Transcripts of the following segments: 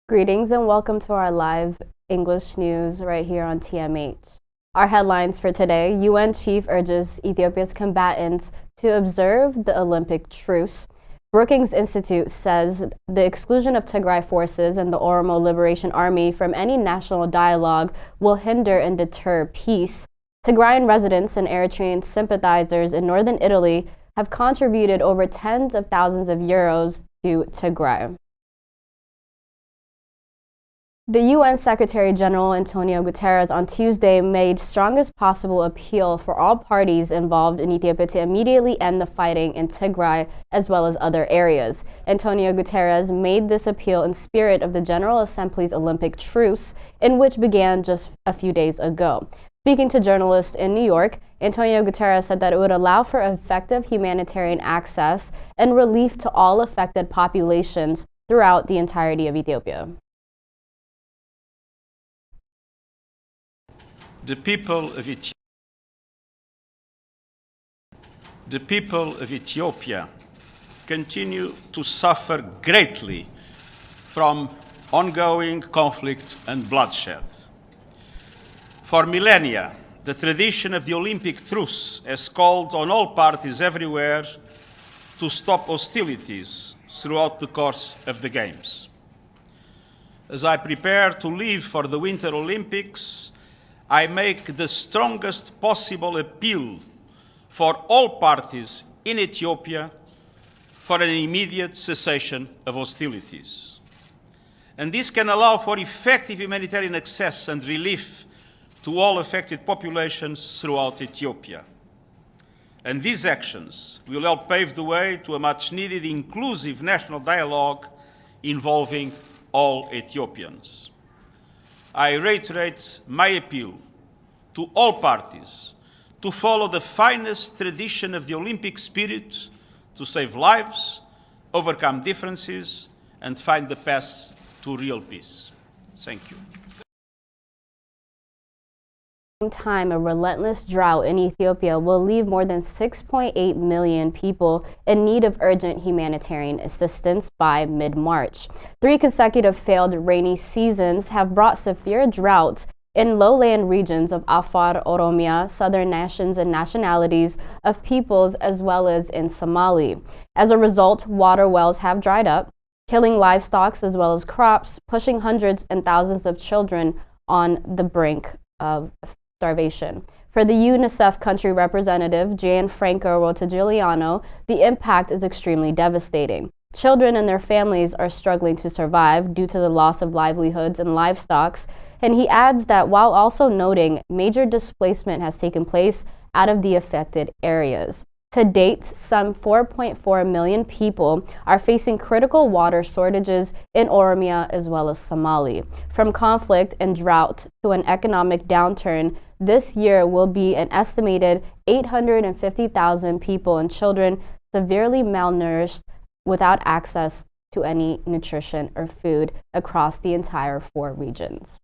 Greetings and welcome to our live English news right here on TMH. Our headlines for today: UN chief urges Ethiopia's combatants to observe the Olympic truce. Brookings Institute says the exclusion of Tigray forces and the Oromo Liberation Army from any national dialogue will hinder and deter peace. Tigrayan residents and Eritrean sympathizers in northern Italy have contributed over tens of thousands of euros to Tigray. The UN Secretary General Antonio Guterres on Tuesday made strongest possible appeal for all parties involved in Ethiopia to immediately end the fighting in Tigray as well as other areas. Antonio Guterres made this appeal in spirit of the General Assembly's Olympic truce, in which began just a few days ago. Speaking to journalists in New York, Antonio Guterres said that it would allow for effective humanitarian access and relief to all affected populations throughout the entirety of Ethiopia. The people of Ethiopia continue to suffer greatly from ongoing conflict and bloodshed. For millennia, the tradition of the Olympic truce has called on all parties everywhere to stop hostilities throughout the course of the Games. As I prepare to leave for the Winter Olympics, I make the strongest possible appeal for all parties in Ethiopia for an immediate cessation of hostilities. And this can allow for effective humanitarian access and relief to all affected populations throughout Ethiopia. And these actions will help pave the way to a much-needed inclusive national dialogue involving all Ethiopians. I reiterate my appeal to all parties to follow the finest tradition of the Olympic spirit to save lives, overcome differences, and find the path to real peace. Thank you. Time, a relentless drought in Ethiopia will leave more than 6.8 million people in need of urgent humanitarian assistance by mid-March. 3 consecutive failed rainy seasons have brought severe drought in lowland regions of Afar, Oromia, southern nations and nationalities of peoples, as well as in Somali. As a result, water wells have dried up, killing livestock as well as crops, pushing hundreds and thousands of children on the brink of starvation. For the UNICEF country representative, Gianfranco Rotigliano, the impact is extremely devastating. Children and their families are struggling to survive due to the loss of livelihoods and livestock, and he adds that while also noting major displacement has taken place out of the affected areas. To date, some 4.4 million people are facing critical water shortages in Oromia as well as Somali. From conflict and drought to an economic downturn, this year will be an estimated 850,000 people and children severely malnourished without access to any nutrition or food across the entire 4 regions.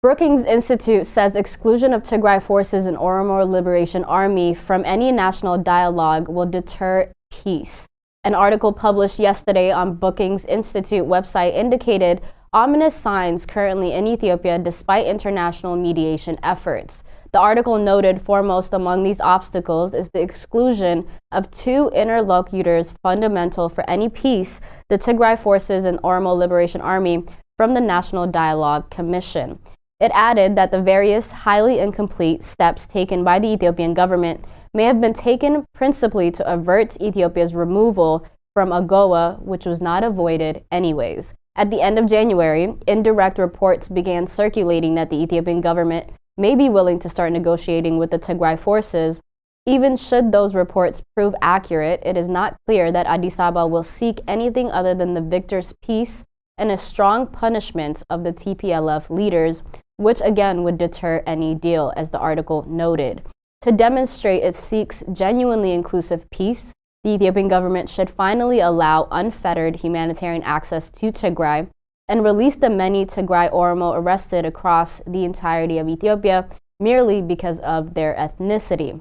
Brookings Institute says exclusion of Tigray forces and Oromo Liberation Army from any national dialogue will deter peace. An article published yesterday on Brookings Institute website indicated ominous signs currently in Ethiopia despite international mediation efforts. The article noted foremost among these obstacles is the exclusion of 2 interlocutors fundamental for any peace, the Tigray forces and Oromo Liberation Army, from the National Dialogue Commission. It added that the various highly incomplete steps taken by the Ethiopian government may have been taken principally to avert Ethiopia's removal from AGOA, which was not avoided anyways. At the end of January, indirect reports began circulating that the Ethiopian government may be willing to start negotiating with the Tigray forces. Even should those reports prove accurate, it is not clear that Addis Ababa will seek anything other than the victor's peace and a strong punishment of the TPLF leaders, which again would deter any deal, as the article noted. To demonstrate it seeks genuinely inclusive peace, the Ethiopian government should finally allow unfettered humanitarian access to Tigray and release the many Tigray Oromo arrested across the entirety of Ethiopia merely because of their ethnicity.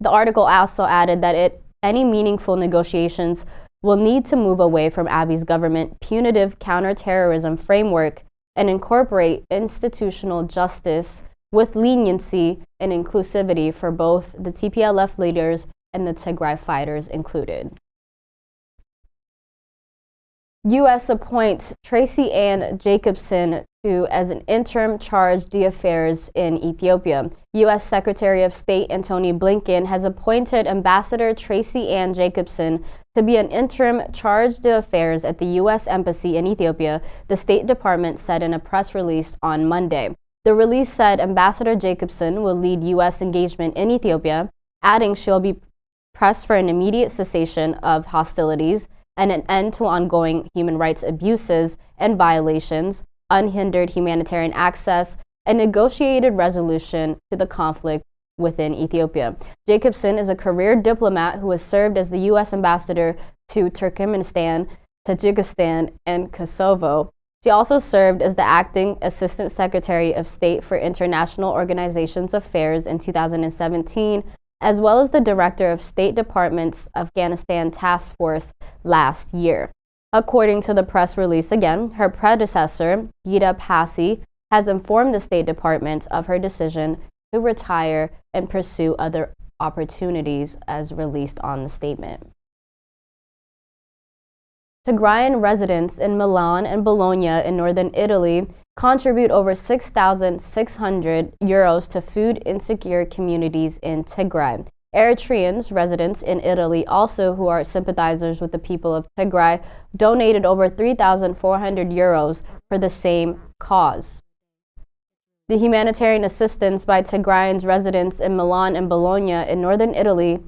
The article also added that any meaningful negotiations will need to move away from Abiy's government punitive counterterrorism framework and incorporate institutional justice with leniency and inclusivity for both the TPLF leaders and the Tigray fighters included. U.S. appoints Tracy Ann Jacobson as an interim charge d'affaires in Ethiopia. U.S. Secretary of State Antony Blinken has appointed Ambassador Tracy Ann Jacobson to be an interim charge d'affaires at the U.S. Embassy in Ethiopia, the State Department said in a press release on Monday. The release said Ambassador Jacobson will lead U.S. engagement in Ethiopia, adding she'll be pressed for an immediate cessation of hostilities and an end to ongoing human rights abuses and violations, unhindered humanitarian access, and negotiated resolution to the conflict within Ethiopia. Jacobson is a career diplomat who has served as the U.S. ambassador to Turkmenistan, Tajikistan, and Kosovo. She also served as the acting Assistant Secretary of State for International Organizations Affairs in 2017, as well as the Director of State Department's Afghanistan Task Force last year. According to the press release again, her predecessor, Gita Passy, has informed the State Department of her decision to retire and pursue other opportunities as released on the statement. Tigrayan residents in Milan and Bologna in northern Italy contribute over 6,600 euros to food insecure communities in Tigray. Eritreans residents in Italy, also who are sympathizers with the people of Tigray, donated over 3,400 euros for the same cause. The humanitarian assistance by Tigrayan residents in Milan and Bologna in northern Italy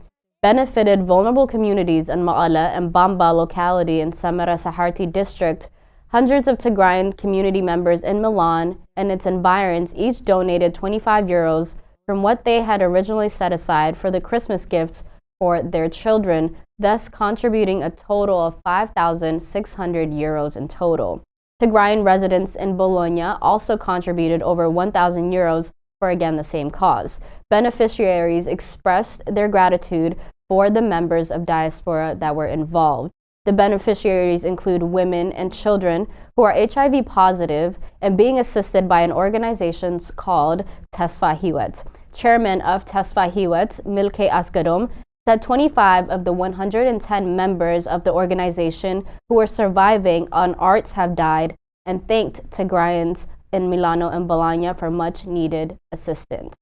benefited vulnerable communities in Ma'ala and Bamba locality in Samara Saharti district. Hundreds of Tigrayan community members in Milan and its environs each donated 25 euros from what they had originally set aside for the Christmas gifts for their children, thus contributing a total of 5,600 euros in total. Tigrayan residents in Bologna also contributed over 1,000 euros for again the same cause. Beneficiaries expressed their gratitude for the members of diaspora that were involved. The beneficiaries include women and children who are HIV positive and being assisted by an organization called Tesfa Hiwet. Chairman of Tesfa Hiwet, Milke Asgadom, said 25 of the 110 members of the organization who are surviving on arts have died and thanked Tigrayans in Milano and Bologna for much needed assistance.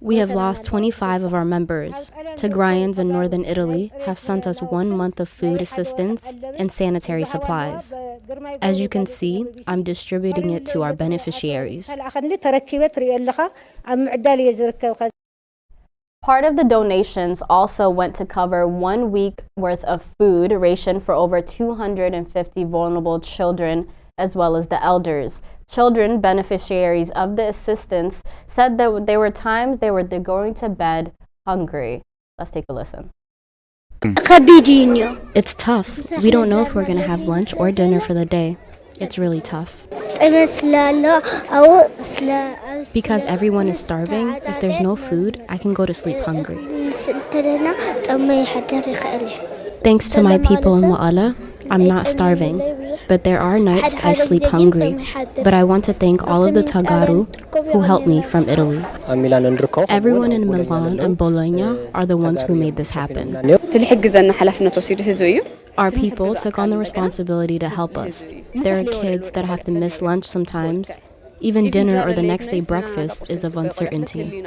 We have lost 25 of our members. Tigrayans in northern Italy have sent us 1 month of food assistance and sanitary supplies. As you can see, I'm distributing it to our beneficiaries. Part of the donations also went to cover 1 week worth of food ration for over 250 vulnerable children, as well as the elders. Children beneficiaries of the assistance said that there were times they're going to bed hungry. Let's take a listen. It's tough. We don't know if we're going to have lunch or dinner for the day. It's really tough. Because everyone is starving, if there's no food, I can go to sleep hungry. Thanks to my people in Ma'ala, I'm not starving, but there are nights I sleep hungry. But I want to thank all of the Tagaru who helped me from Italy. Everyone in Milan and Bologna are the ones who made this happen. Our people took on the responsibility to help us. There are kids that have to miss lunch sometimes. Even dinner or the next day breakfast is of uncertainty.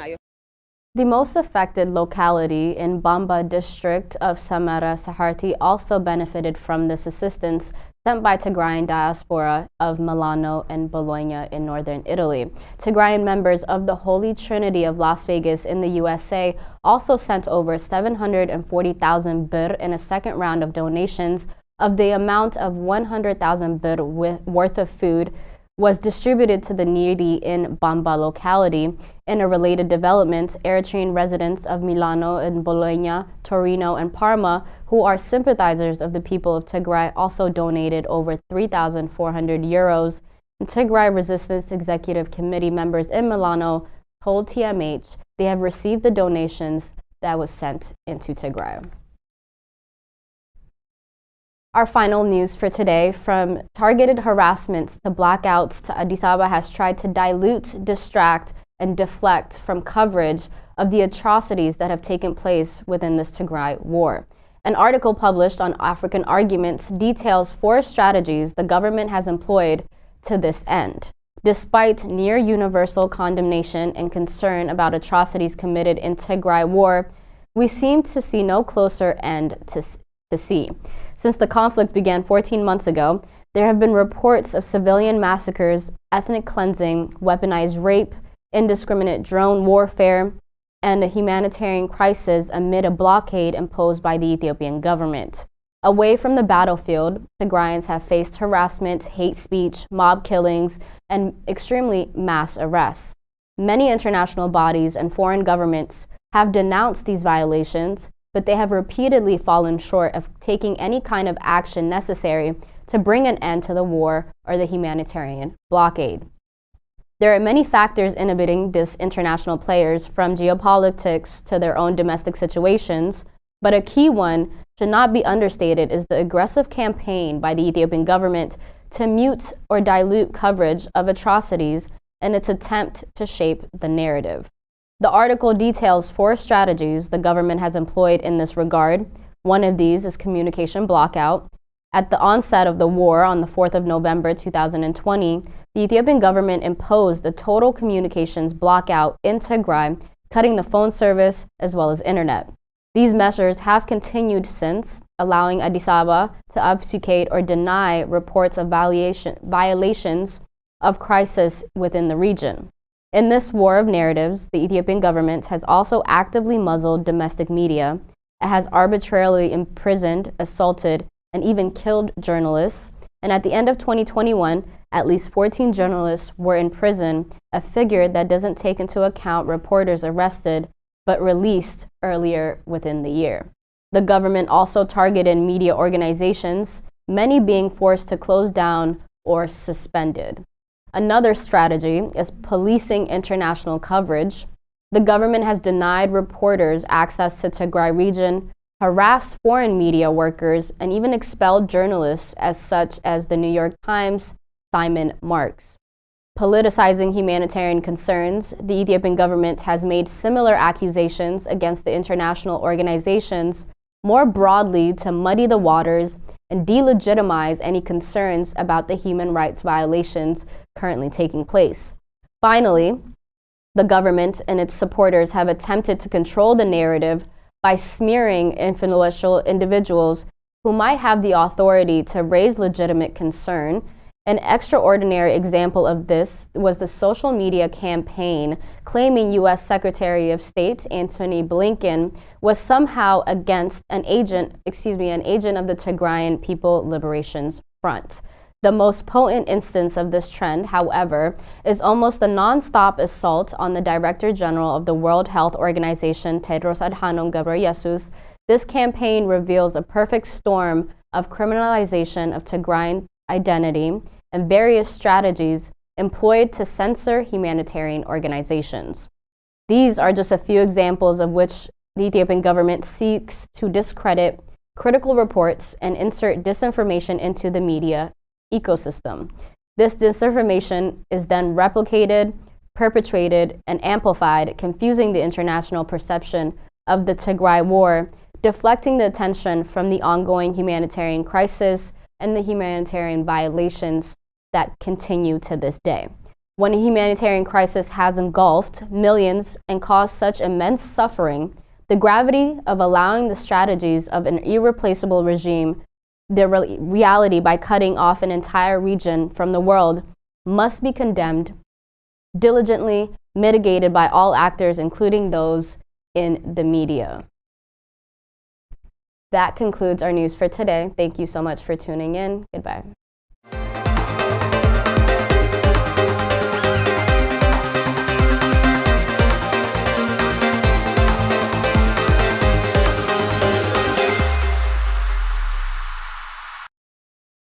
The most affected locality in Bamba district of Samara Saharti also benefited from this assistance sent by Tigrayan diaspora of Milano and Bologna in northern Italy. Tigrayan members of the Holy Trinity of Las Vegas in the USA also sent over 740,000 birr in a second round of donations. Of the amount of 100,000 birr worth of food was distributed to the needy in Bamba locality. In a related development, Eritrean residents of Milano and Bologna, Torino, and Parma, who are sympathizers of the people of Tigray, also donated over 3,400 euros. And Tigray Resistance Executive Committee members in Milano told TMH they have received the donations that was sent into Tigray. Our final news for today, from targeted harassments to blackouts to Addis Ababa has tried to dilute, distract, and deflect from coverage of the atrocities that have taken place within this Tigray war. An article published on African Arguments details 4 strategies the government has employed to this end. Despite near universal condemnation and concern about atrocities committed in Tigray war, we seem to see no closer end to see. Since the conflict began 14 months ago, there have been reports of civilian massacres, ethnic cleansing, weaponized rape, indiscriminate drone warfare, and a humanitarian crisis amid a blockade imposed by the Ethiopian government. Away from the battlefield, Tigrayans have faced harassment, hate speech, mob killings, and extremely mass arrests. Many international bodies and foreign governments have denounced these violations, but they have repeatedly fallen short of taking any kind of action necessary to bring an end to the war or the humanitarian blockade. There are many factors inhibiting these international players, from geopolitics to their own domestic situations, but a key one should not be understated is the aggressive campaign by the Ethiopian government to mute or dilute coverage of atrocities in its attempt to shape the narrative. The article details 4 strategies the government has employed in this regard. One of these is communication blockout. At the onset of the war on the 4th of November 2020, the Ethiopian government imposed a total communications blockout in Tigray, cutting the phone service as well as internet. These measures have continued since, allowing Addis Ababa to obfuscate or deny reports of violations of crisis within the region. In this war of narratives, the Ethiopian government has also actively muzzled domestic media. It has arbitrarily imprisoned, assaulted, and even killed journalists. And at the end of 2021, at least 14 journalists were in prison, a figure that doesn't take into account reporters arrested but released earlier within the year. The government also targeted media organizations, many being forced to close down or suspended. Another strategy is policing international coverage. The government has denied reporters access to Tigray region, harassed foreign media workers, and even expelled journalists such as the New York Times' Simon Marks. Politicizing humanitarian concerns, the Ethiopian government has made similar accusations against the international organizations more broadly to muddy the waters and delegitimize any concerns about the human rights violations currently taking place. Finally, the government and its supporters have attempted to control the narrative by smearing influential individuals who might have the authority to raise legitimate concern. An extraordinary example of this was the social media campaign claiming U.S. Secretary of State Antony Blinken was somehow against an agent of the Tigrayan People Liberations Front. The most potent instance of this trend, however, is almost a non-stop assault on the Director General of the World Health Organization, Tedros Adhanom Ghebreyesus. This campaign reveals a perfect storm of criminalization of Tigrayan identity and various strategies employed to censor humanitarian organizations. These are just a few examples of which the Ethiopian government seeks to discredit critical reports and insert disinformation into the media ecosystem. This disinformation is then replicated, perpetrated, and amplified, confusing the international perception of the Tigray war, deflecting the attention from the ongoing humanitarian crisis and the humanitarian violations that continue to this day. When a humanitarian crisis has engulfed millions and caused such immense suffering, the gravity of allowing the strategies of an irreplaceable regime the reality by cutting off an entire region from the world must be condemned, diligently mitigated by all actors, including those in the media. That concludes our news for today. Thank you so much for tuning in. Goodbye.